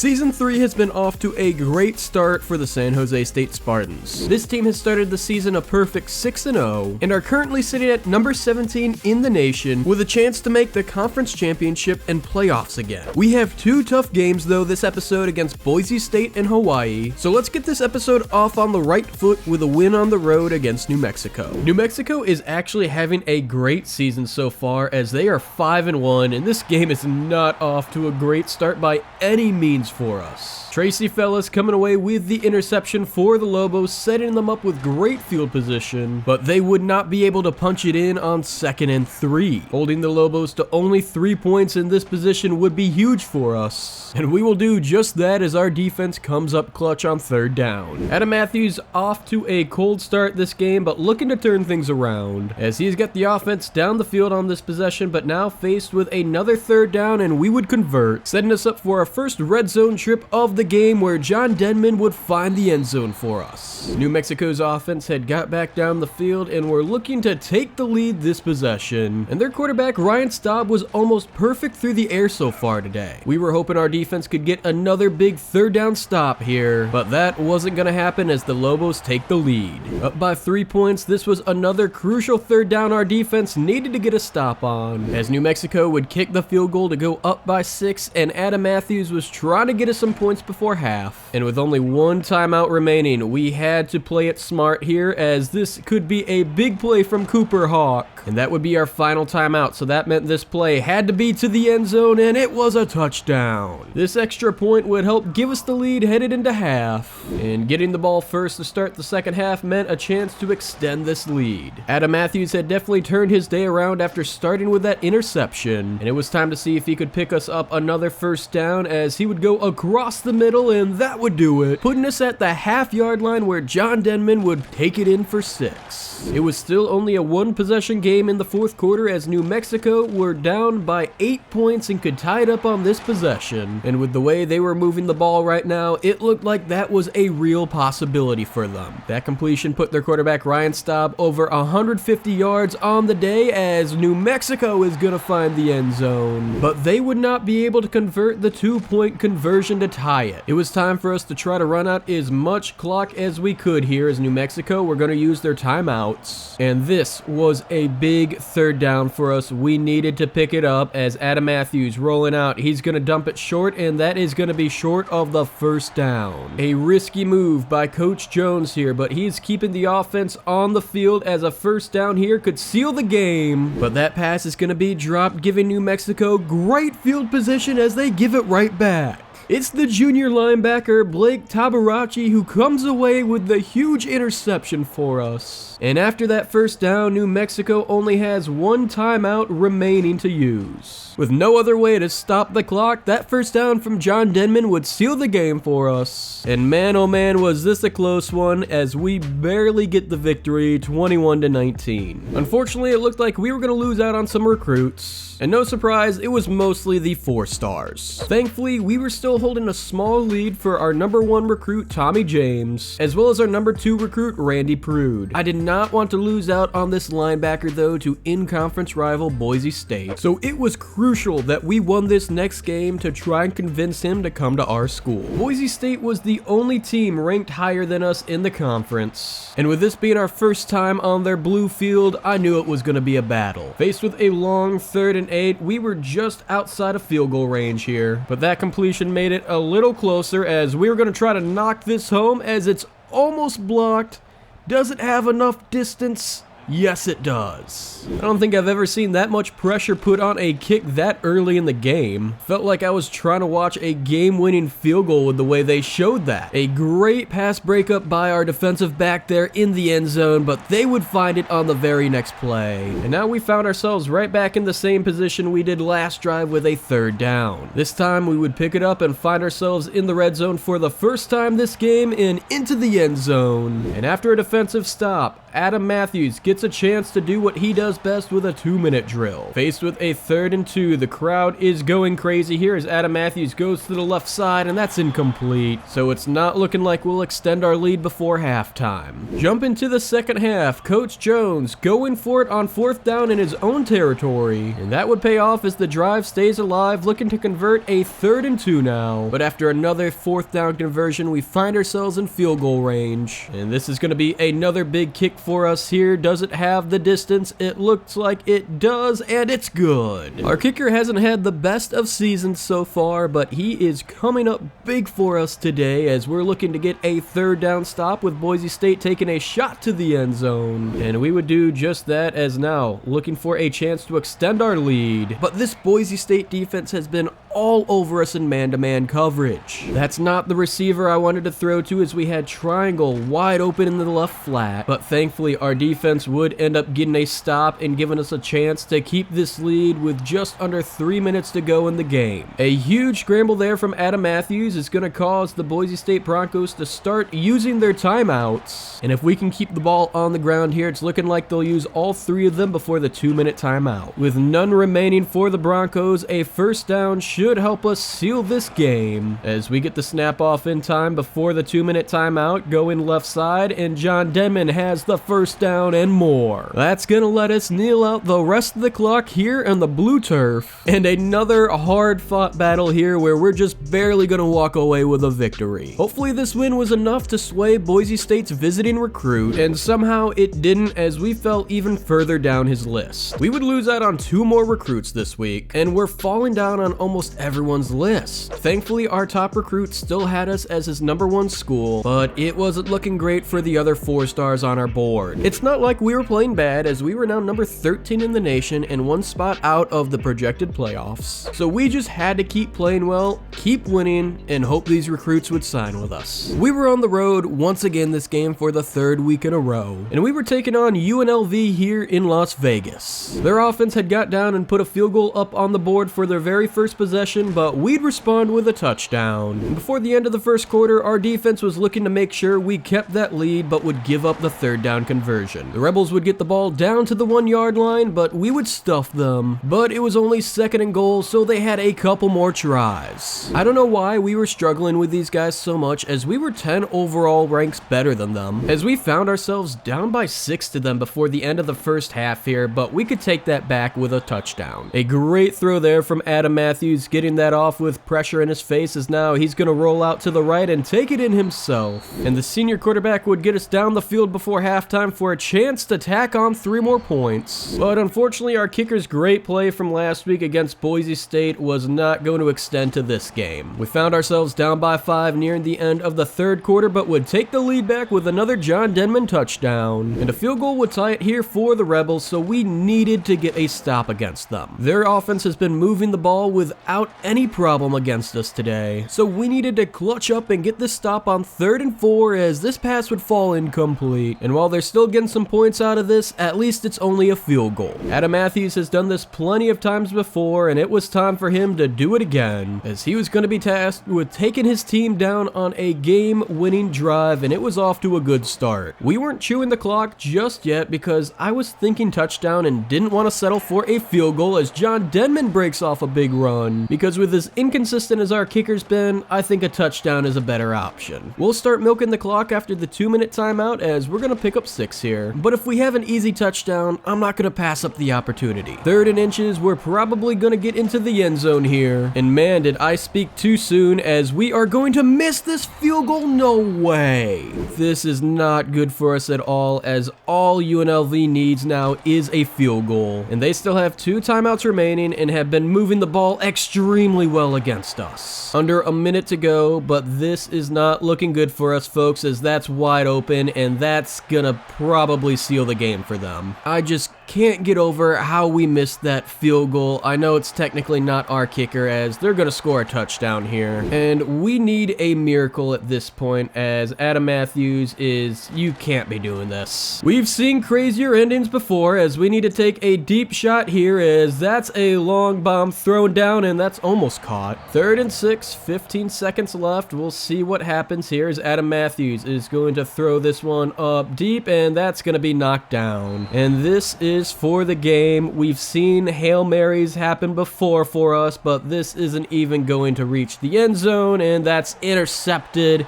Season 3 has been off to a great start for the San Jose State Spartans. This team has started the season a perfect 6-0 and are currently sitting at number 17 in the nation with a chance to make the conference championship and playoffs again. We have two tough games though this episode against Boise State and Hawaii, so let's get this episode off on the right foot with a win on the road against New Mexico. New Mexico is actually having a great season so far as they are 5-1, and this game is not off to a great start by any means for us. Tracy Fellas coming away with the interception for the Lobos, setting them up with great field position, but they would not be able to punch it in on 2nd and 3. Holding the Lobos to only 3 points in this position would be huge for us, and we will do just that as our defense comes up clutch on 3rd down. Adam Matthews off to a cold start this game, but looking to turn things around as he's got the offense down the field on this possession, but now faced with another 3rd down and we would convert, setting us up for our first red zone trip of the game where John Denman would find the end zone for us. New Mexico's offense had got back down the field and were looking to take the lead this possession, and their quarterback Ryan Staub was almost perfect through the air so far today. We were hoping our defense could get another big 3rd down stop here, but that wasn't going to happen as the Lobos take the lead. Up by 3 points, this was another crucial 3rd down our defense needed to get a stop on, as New Mexico would kick the field goal to go up by 6, and Adam Matthews was trying to get us some points before half. And with only one timeout remaining, we had to play it smart here as this could be a big play from Cooper Hawk. And that would be our final timeout, so that meant this play had to be to the end zone, and it was a touchdown. This extra point would help give us the lead headed into half, and getting the ball first to start the second half meant a chance to extend this lead. Adam Matthews had definitely turned his day around after starting with that interception, and it was time to see if he could pick us up another 1st down as he would go across the middle, and that would do it, putting us at the half-yard line where John Denman would take it in for 6. It was still only a 1-possession game in the 4th quarter as New Mexico were down by 8 points and could tie it up on this possession, and with the way they were moving the ball right now, it looked like that was a real possibility for them. That completion put their quarterback Ryan Staub over 150 yards on the day as New Mexico is going to find the end zone, but they would not be able to convert the 2-point conversion to tie it. It was time for us to try to run out as much clock as we could here as New Mexico were going to use their timeouts, and this was a big 3rd down for us. We needed to pick it up as Adam Matthews rolling out. He's going to dump it short, and that is going to be short of the 1st down. A risky move by Coach Jones here, but he's keeping the offense on the field as a 1st down here could seal the game, but that pass is going to be dropped, giving New Mexico great field position as they give it right back. It's the junior linebacker Blake Tabarachi who comes away with the huge interception for us. And after that 1st down, New Mexico only has 1 timeout remaining to use. With no other way to stop the clock, that 1st down from John Denman would seal the game for us. And man oh man was this a close one as we barely get the victory 21-19. Unfortunately, it looked like we were going to lose out on some recruits. And no surprise, it was mostly the 4-stars. Thankfully, we were still holding a small lead for our number 1 recruit Tommy James, as well as our number 2 recruit Randy Prude. I did not want to lose out on this linebacker though to in-conference rival Boise State, so it was crucial that we won this next game to try and convince him to come to our school. Boise State was the only team ranked higher than us in the conference, and with this being our first time on their blue field, I knew it was going to be a battle. Faced with a long 3rd and 8, we were just outside of field goal range here, but that completion made it a little closer as we were going to try to knock this home as it's almost blocked. Does it have enough distance? Yes, it does. I don't think I've ever seen that much pressure put on a kick that early in the game. Felt like I was trying to watch a game-winning field goal with the way they showed that. A great pass breakup by our defensive back there in the end zone, but they would find it on the very next play. And now we found ourselves right back in the same position we did last drive with a 3rd down. This time we would pick it up and find ourselves in the red zone for the first time this game and into the end zone. And after a defensive stop, Adam Matthews gets a chance to do what he does best with a 2-minute drill. Faced with a 3rd and 2, the crowd is going crazy here as Adam Matthews goes to the left side, and that's incomplete. So it's not looking like we'll extend our lead before halftime. Jump into the second half. Coach Jones going for it on 4th down in his own territory, and that would pay off as the drive stays alive, looking to convert a 3rd and 2 now. But after another 4th down conversion, we find ourselves in field goal range, and this is going to be another big kick for us here. Does it have the distance? It looks like it does, and it's good. Our kicker hasn't had the best of seasons so far, but he is coming up big for us today as we're looking to get a 3rd down stop with Boise State taking a shot to the end zone, and we would do just that as now looking for a chance to extend our lead. But this Boise State defense has been all over us in man-to-man coverage. That's not the receiver I wanted to throw to as we had triangle wide open in the left flat, but thankfully our defense would end up getting a stop and giving us a chance to keep this lead with just under 3 minutes to go in the game. A huge scramble there from Adam Matthews is going to cause the Boise State Broncos to start using their timeouts, and if we can keep the ball on the ground here, it's looking like they'll use all 3 of them before the 2-minute timeout. With none remaining for the Broncos, a 1st down should help us seal this game as we get the snap off in time before the 2-minute timeout, going left side, and John Denman has the 1st down and more. That's gonna let us kneel out the rest of the clock here on the blue turf, and another hard-fought battle here where we're just barely gonna walk away with a victory. Hopefully this win was enough to sway Boise State's visiting recruit, and somehow it didn't as we fell even further down his list. We would lose out on 2 more recruits this week, and we're falling down on almost everyone's list. Thankfully, our top recruit still had us as his #1 school, but it wasn't looking great for the other 4 stars on our board. It's not like we were playing bad as we were now number 13 in the nation and 1 spot out of the projected playoffs. So we just had to keep playing well, keep winning, and hope these recruits would sign with us. We were on the road once again this game for the 3rd week in a row, and we were taking on UNLV here in Las Vegas. Their offense had got down and put a field goal up on the board for their very first possession, but we'd respond with a touchdown. And before the end of the 1st quarter, our defense was looking to make sure we kept that lead but would give up the 3rd down conversion. The Rebels would get the ball down to the 1-yard line, but we would stuff them. But it was only 2nd and goal, so they had a couple more tries. I don't know why we were struggling with these guys so much as we were 10 overall ranks better than them, as we found ourselves down by 6 to them before the end of the 1st half here, but we could take that back with a touchdown. A great throw there from Adam Matthews, getting that off with pressure in his face as now he's going to roll out to the right and take it in himself. And the senior quarterback would get us down the field before halftime for a chance to tack on 3 more points. But unfortunately, our kicker's great play from last week against Boise State was not going to extend to this game. We found ourselves down by 5 nearing the end of the 3rd quarter, but would take the lead back with another John Denman touchdown. And a field goal would tie it here for the Rebels, so we needed to get a stop against them. Their offense has been moving the ball without any problem against us today, so we needed to clutch up and get this stop on 3rd and 4 as this pass would fall incomplete. And while they're still getting some points out of this, at least it's only a field goal. Adam Matthews has done this plenty of times before, and it was time for him to do it again as he was going to be tasked with taking his team down on a game-winning drive, and it was off to a good start. We weren't chewing the clock just yet because I was thinking touchdown and didn't want to settle for a field goal as John Denman breaks off a big run, because with as inconsistent as our kicker's been, I think a touchdown is a better option. We'll start milking the clock after the 2-minute timeout as we're going to pick up 6 here, but if we have an easy touchdown, I'm not going to pass up the opportunity. 3rd and inches, we're probably going to get into the end zone here, and man, did I speak too soon as we are going to miss this field goal. No way. This is not good for us at all, as all UNLV needs now is a field goal, and they still have 2 timeouts remaining and have been moving the ball extremely well against us. Under a minute to go, but this is not looking good for us, folks, as that's wide open, and that's gonna probably seal the game for them. I just can't get over how we missed that field goal. I know it's technically not our kicker as they're going to score a touchdown here. And we need a miracle at this point as Adam Matthews is, you can't be doing this. We've seen crazier endings before as we need to take a deep shot here as that's a long bomb thrown down and that's almost caught. 3rd and 6, 15 seconds left. We'll see what happens here as Adam Matthews is going to throw this one up deep and that's going to be knocked down. And this is for the game. We've seen Hail Marys happen before for us, but this isn't even going to reach the end zone and that's intercepted.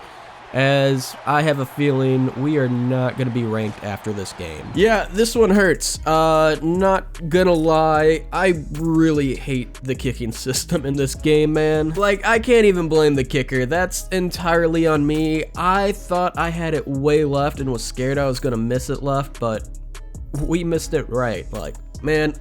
As I have a feeling we are not going to be ranked after this game. Yeah, this one hurts. Not gonna lie, I really hate the kicking system in this game, man. Like, I can't even blame the kicker. That's entirely on me. I thought I had it way left and was scared I was gonna miss it left, but we missed it right. Like, man,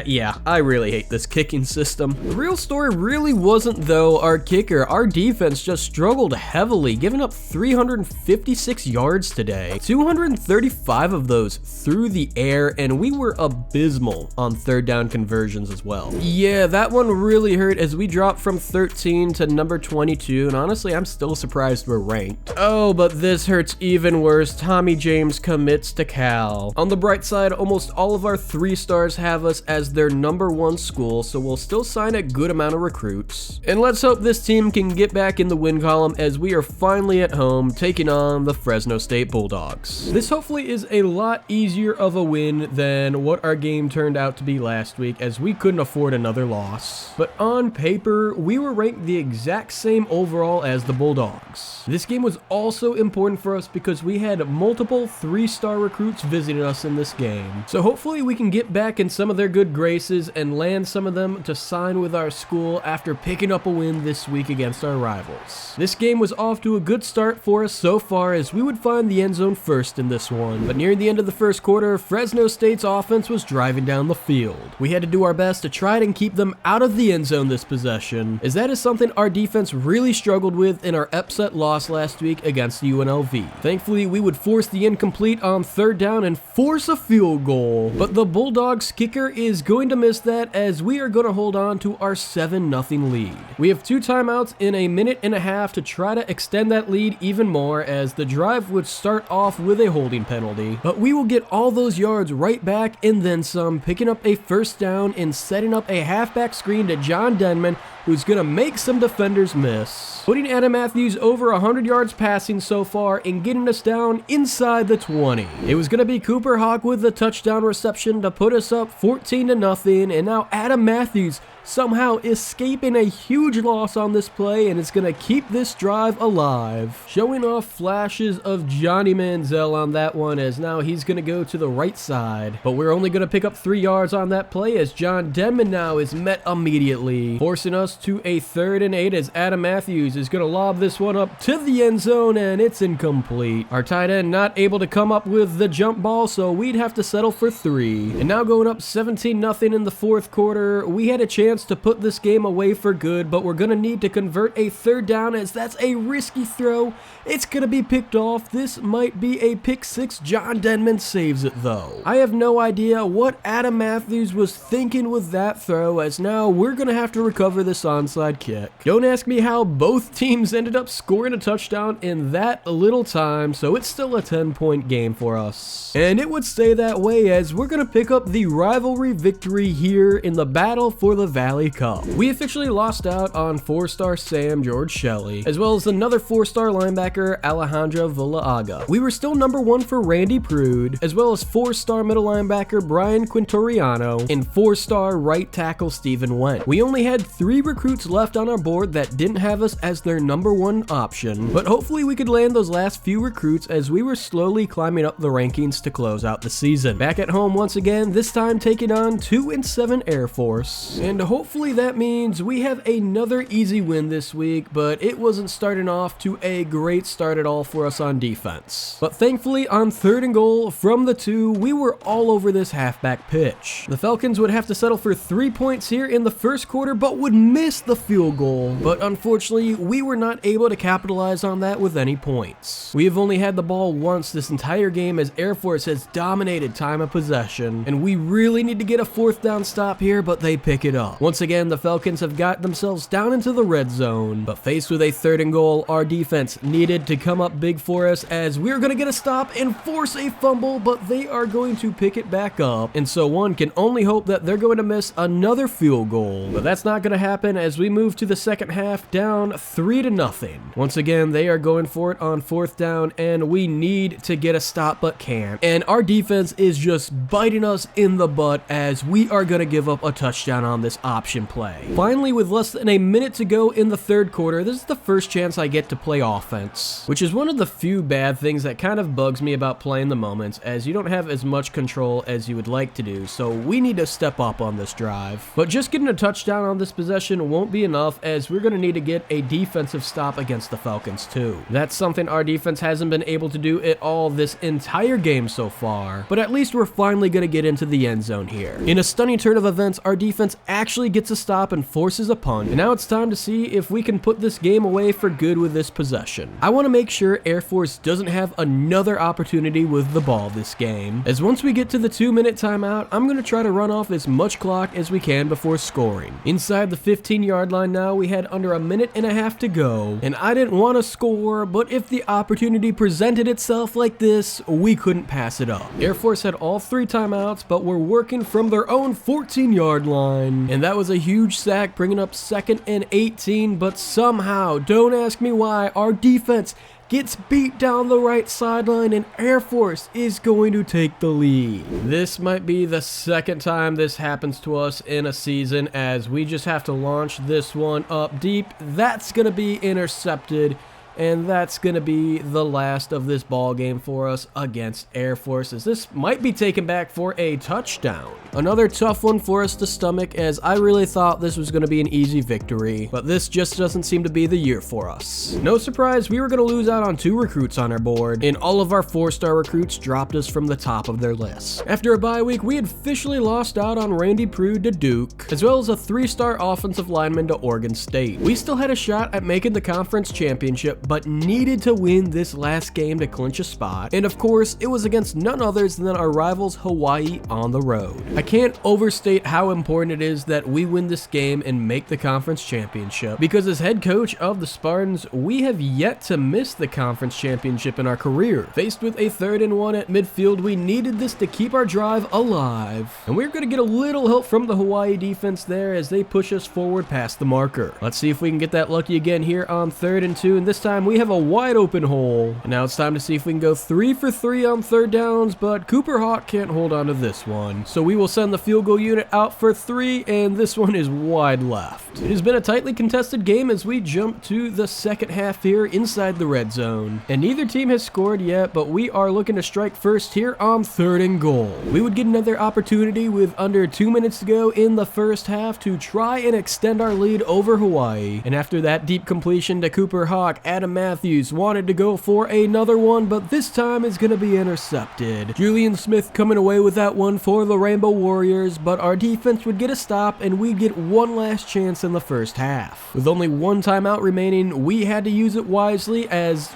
yeah, I really hate this kicking system. The real story really wasn't, though, our kicker. Our defense just struggled heavily, giving up 356 yards today. 235 of those through the air, and we were abysmal on 3rd down conversions as well. Yeah, that one really hurt as we dropped from 13 to number 22, and honestly, I'm still surprised we're ranked. Oh, but this hurts even worse. Tommy James commits to Cal. On the bright side, almost all of our 3-stars have us as their #1 school, so we'll still sign a good amount of recruits. And let's hope this team can get back in the win column as we are finally at home taking on the Fresno State Bulldogs. This hopefully is a lot easier of a win than what our game turned out to be last week as we couldn't afford another loss. But on paper, we were ranked the exact same overall as the Bulldogs. This game was also important for us because we had multiple 3-star recruits visiting us in this game. So hopefully we can get back in some of their good graces and land some of them to sign with our school after picking up a win this week against our rivals. This game was off to a good start for us so far as we would find the end zone first in this one, but near the end of the first quarter, Fresno State's offense was driving down the field. We had to do our best to try and keep them out of the end zone this possession, as that is something our defense really struggled with in our upset loss last week against UNLV. Thankfully, we would force the incomplete on 3rd down and force a field goal, but the Bulldogs kicker is going to miss that as we are going to hold on to our 7-0 lead. We have 2 timeouts in a minute and a half to try to extend that lead even more as the drive would start off with a holding penalty, but we will get all those yards right back and then some, picking up a 1st down and setting up a halfback screen to John Denman, who's going to make some defenders miss, putting Adam Matthews over 100 yards passing so far and getting us down inside the 20. It was going to be Cooper Hawk with the touchdown reception to put us up 14-0, and now Adam Matthews somehow escaping a huge loss on this play, and it's going to keep this drive alive. Showing off flashes of Johnny Manziel on that one as now he's going to go to the right side, but we're only going to pick up 3 yards on that play as John Denman now is met immediately, forcing us to a 3rd and 8 as Adam Matthews is going to lob this one up to the end zone and it's incomplete. Our tight end not able to come up with the jump ball, so we'd have to settle for 3. And now going up 17-0 in the 4th quarter, we had a chance to put this game away for good, but we're going to need to convert a 3rd down as that's a risky throw. It's going to be picked off. This might be a pick 6. John Denman saves it though. I have no idea what Adam Matthews was thinking with that throw as now we're going to have to recover this onside kick. Don't ask me how both teams ended up scoring a touchdown in that little time, so it's still a 10-point game for us. And it would stay that way as we're going to pick up the rivalry victory here in the battle for the Valley Cup. We officially lost out on 4-star Sam George Shelley, as well as another 4-star linebacker Alejandro Villaaga. We were still #1 for Randy Prude, as well as 4-star middle linebacker Brian Quintoriano and 4-star right tackle Stephen Went. We only had 3 recruits left on our board that didn't have us as their #1 option, but hopefully we could land those last few recruits as we were slowly climbing up the rankings to close out the season. Back at home once again, this time taking on 2-7 Air Force, and hopefully that means we have another easy win this week, but it wasn't starting off to a great start at all for us on defense. But thankfully, on 3rd and goal from the 2, we were all over this halfback pitch. The Falcons would have to settle for 3 points here in the first quarter, but would miss the field goal. But unfortunately, we were not able to capitalize on that with any points. We have only had the ball once this entire game as Air Force has dominated time of possession, and we really need to get a 4th down stop here, but they pick it up. Once again, the Falcons have got themselves down into the red zone, but faced with a 3rd and goal, our defense needed to come up big for us as we're going to get a stop and force a fumble, but they are going to pick it back up, and so one can only hope that they're going to miss another field goal. But that's not going to happen as we move to the second half down 3-0. Once again, they are going for it on 4th down, and we need to get a stop but can't. And our defense is just biting us in the butt as we are going to give up a touchdown on this option play. Finally, with less than a minute to go in the 3rd quarter, this is the first chance I get to play offense, which is one of the few bad things that kind of bugs me about playing the moments, as you don't have as much control as you would like to do, so we need to step up on this drive. But just getting a touchdown on this possession won't be enough, as we're going to need to get a defensive stop against the Falcons too. That's something our defense hasn't been able to do at all this entire game so far, but at least we're finally going to get into the end zone here. In a stunning turn of events, our defense actually gets a stop and forces a punt, and now it's time to see if we can put this game away for good with this possession. I want to make sure Air Force doesn't have another opportunity with the ball this game, as once we get to the 2-minute timeout, I'm going to try to run off as much clock as we can before scoring. Inside the 15-yard line now, we had under a minute and a half to go, and I didn't want to score, but if the opportunity presented itself like this, we couldn't pass it up. Air Force had all 3 timeouts, but were working from their own 14-yard line, and that was a huge sack, bringing up 2nd and 18, but somehow, don't ask me why, our defense gets beat down the right sideline and Air Force is going to take the lead. This might be the 2nd time this happens to us in a season, as we just have to launch this one up deep. That's going to be intercepted, and that's going to be the last of this ball game for us against Air Force, as this might be taken back for a touchdown. Another tough one for us to stomach, as I really thought this was going to be an easy victory, but this just doesn't seem to be the year for us. No surprise, we were going to lose out on 2 recruits on our board, and all of our 4-star recruits dropped us from the top of their list. After a bye week, we had officially lost out on Randy Prude to Duke, as well as a 3-star offensive lineman to Oregon State. We still had a shot at making the conference championship, but needed to win this last game to clinch a spot, and of course, it was against none others than our rivals Hawaii on the road. I can't overstate how important it is that we win this game and make the conference championship, because as head coach of the Spartans, we have yet to miss the conference championship in our career. Faced with a 3rd and 1 at midfield, we needed this to keep our drive alive, and we're going to get a little help from the Hawaii defense there as they push us forward past the marker. Let's see if we can get that lucky again here on 3rd and 2, and this time we have a wide open hole. And now it's time to see if we can go 3 for 3 on 3rd downs, but Cooper Hawk can't hold on to this one. So we will send the field goal unit out for 3, and this one is wide left. It has been a tightly contested game as we jump to the second half here inside the red zone. And neither team has scored yet, but we are looking to strike first here on 3rd and goal. We would get another opportunity with under 2 minutes to go in the first half to try and extend our lead over Hawaii. And after that deep completion to Cooper Hawk, Adam Matthews wanted to go for another one, but this time is going to be intercepted. Julian Smith coming away with that one for the Rainbow Warriors, but our defense would get a stop and we'd get one last chance in the first half. With only 1 timeout remaining, we had to use it wisely as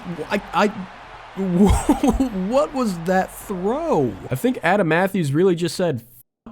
what was that throw? I think Adam Matthews really just said,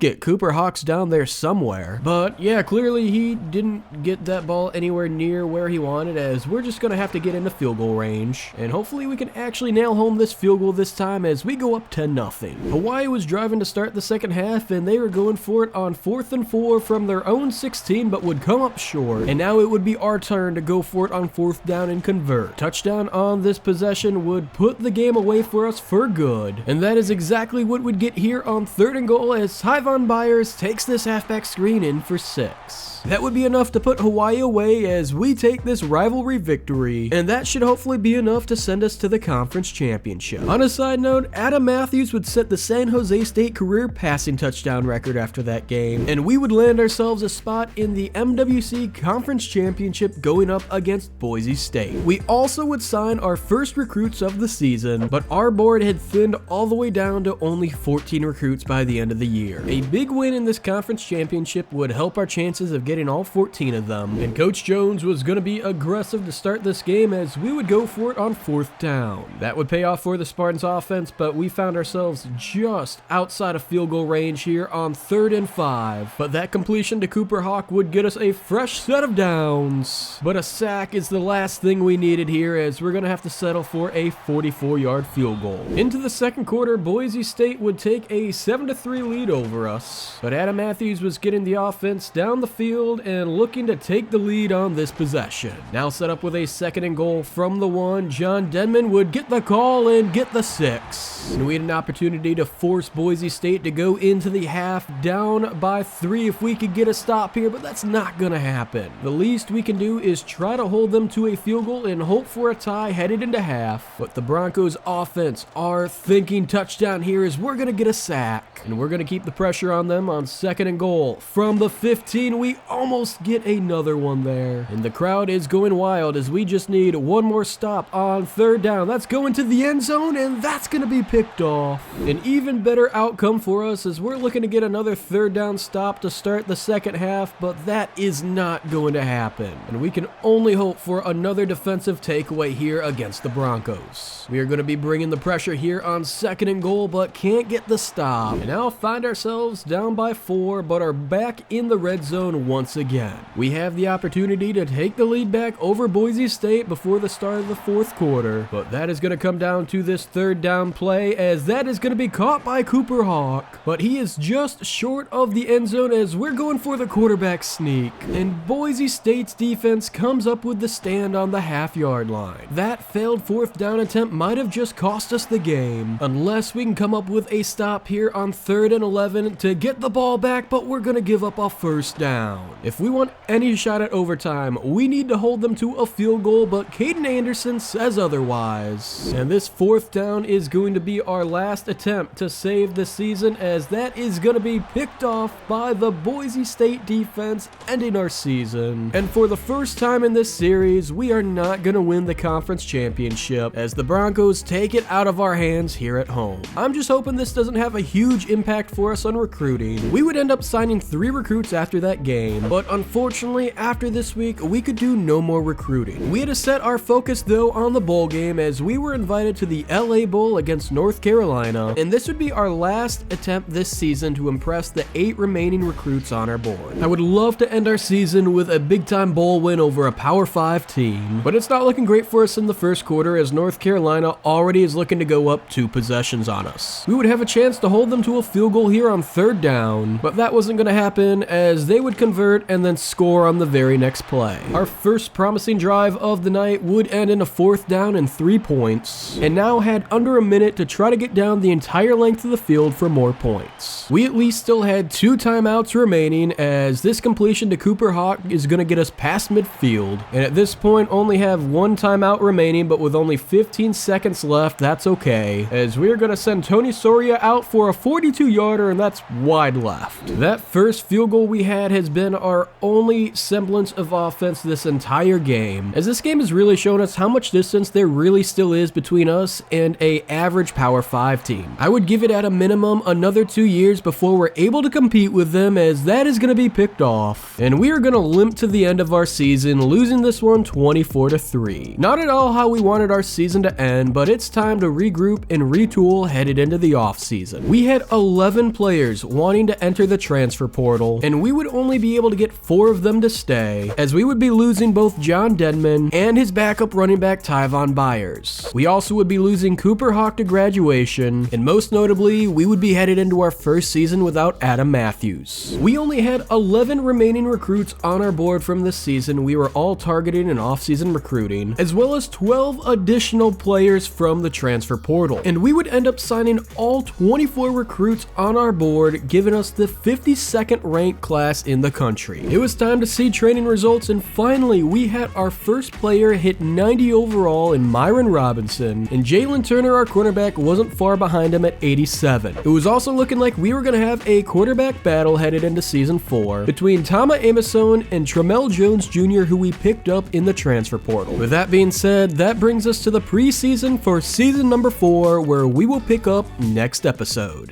it, Cooper Hawk's down there somewhere. But yeah, clearly he didn't get that ball anywhere near where he wanted, as we're just gonna have to get into field goal range, and hopefully we can actually nail home this field goal this time as we go up 10-0. Hawaii was driving to start the second half, and they were going for it on 4th and 4 from their own 16, but would come up short, and now it would be our turn to go for it on 4th down and convert. Touchdown on this possession would put the game away for us for good, and that is exactly what we'd get here on 3rd and goal, as Hy Tyvon Byers takes this halfback screen in for 6. That would be enough to put Hawaii away as we take this rivalry victory, and that should hopefully be enough to send us to the conference championship. On a side note, Adam Matthews would set the San Jose State career passing touchdown record after that game, and we would land ourselves a spot in the MWC Conference Championship going up against Boise State. We also would sign our first recruits of the season, but our board had thinned all the way down to only 14 recruits by the end of the year. A big win in this conference championship would help our chances of getting all 14 of them, and Coach Jones was going to be aggressive to start this game as we would go for it on 4th down. That would pay off for the Spartans offense, but we found ourselves just outside of field goal range here on 3rd and 5, but that completion to Cooper Hawk would get us a fresh set of downs. But a sack is the last thing we needed here as we're going to have to settle for a 44-yard field goal. Into the second quarter, Boise State would take a 7-3 lead over us, but Adam Matthews was getting the offense down the field and looking to take the lead on this possession. Now set up with a 2nd and goal from the 1, John Denman would get the call and get the 6. And we had an opportunity to force Boise State to go into the half down by 3 if we could get a stop here, but that's not gonna happen. The least we can do is try to hold them to a field goal and hope for a tie headed into half. But the Broncos offense are thinking touchdown here as we're gonna get a sack, and we're gonna keep the pressure on them on 2nd and goal. From the 15, we almost get another one there, and the crowd is going wild as we just need one more stop on 3rd down. That's going to the end zone, and that's going to be picked off. An even better outcome for us as we're looking to get another 3rd down stop to start the second half, but that is not going to happen, and we can only hope for another defensive takeaway here against the Broncos. We are going to be bringing the pressure here on 2nd and goal, but can't get the stop, and now find ourselves down by 4, but are back in the red zone once again. We have the opportunity to take the lead back over Boise State before the start of the 4th quarter, but that is going to come down to this 3rd down play as that is going to be caught by Cooper Hawk, but he is just short of the end zone as we're going for the quarterback sneak, and Boise State's defense comes up with the stand on the half-yard line. That failed 4th down attempt might have just cost us the game, unless we can come up with a stop here on 3rd and 11 to get the ball back, but we're going to give up a 1st down. If we want any shot at overtime, we need to hold them to a field goal, but Caden Anderson says otherwise. And this 4th down is going to be our last attempt to save the season as that is going to be picked off by the Boise State defense, ending our season. And for the first time in this series, we are not going to win the conference championship as the Broncos take it out of our hands here at home. I'm just hoping this doesn't have a huge impact for us on recruiting. We would end up signing 3 recruits after that game, but unfortunately after this week we could do no more recruiting. We had to set our focus though on the bowl game as we were invited to the LA Bowl against North Carolina, and this would be our last attempt this season to impress the 8 remaining recruits on our board. I would love to end our season with a big time bowl win over a Power 5 team, but it's not looking great for us in the first quarter as North Carolina already is looking to go up 2 possessions on us. We would have a chance to hold them to a field goal here on 3rd down, but that wasn't going to happen as they would convert and then score on the very next play. Our first promising drive of the night would end in a 4th down and 3 points, and now had under a minute to try to get down the entire length of the field for more points. We at least still had 2 timeouts remaining as this completion to Cooper Hawk is going to get us past midfield, and at this point only have 1 timeout remaining, but with only 15 seconds left, that's okay, as we're going to send Tony Soria out for a 42-yarder, and that's wide left. That first field goal we had has been our only semblance of offense this entire game, as this game has really shown us how much distance there really still is between us and a average Power 5 team. I would give it at a minimum another 2 years before we're able to compete with them, as that is going to be picked off, and we are going to limp to the end of our season, losing this one 24-3. Not at all how we wanted our season to end, but it's time to regroup and retool headed into the offseason. We had 11 players wanting to enter the transfer portal, and we would only be able to get 4 of them to stay, as we would be losing both John Denman and his backup running back Tyvon Byers. We also would be losing Cooper Hawk to graduation, and most notably, we would be headed into our first season without Adam Matthews. We only had 11 remaining recruits on our board from this season. We were all targeting an off-season recruiting, as well as 12 additional players from the transfer portal, and we would end up signing all 24 recruits on our board board, giving us the 52nd ranked class in the country. It was time to see training results, and finally we had our first player hit 90 overall in Myron Robinson, and Jalen Turner, our cornerback, wasn't far behind him at 87. It was also looking like we were going to have a quarterback battle headed into Season 4 between Tama Amasone and Tramel Jones Jr., who we picked up in the transfer portal. With that being said, that brings us to the preseason for Season number 4, where we will pick up next episode.